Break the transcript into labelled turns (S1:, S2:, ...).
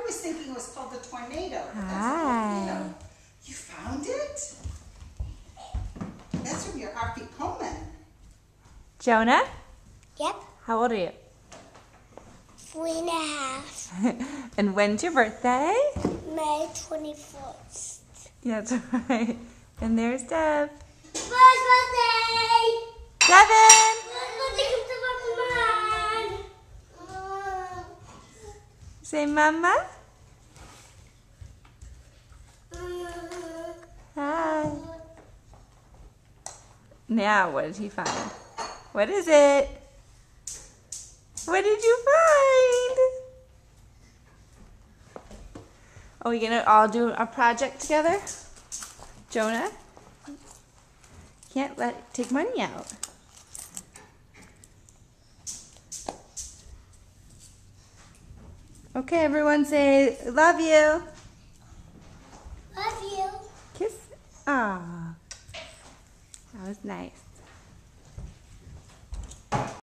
S1: was thinking it was called the tornado. But that's
S2: Hi.
S1: a tornado. You found it? That's from your afikoman.
S2: Jonah,
S3: Yep.
S2: how old are you?
S3: 3.5.
S2: And when's your birthday?
S3: May 21st.
S2: Yeah, that's right. And there's Deb.
S3: First birthday!
S2: Devin!
S3: First birthday comes to Mom.
S2: Say mama. Hi. Now, what did he find? What is it? What did you find? Are we gonna all do a project together? Jonah? Can't take money out. Okay, everyone say, love you.
S3: Love you.
S2: Kiss. Ah, that was nice.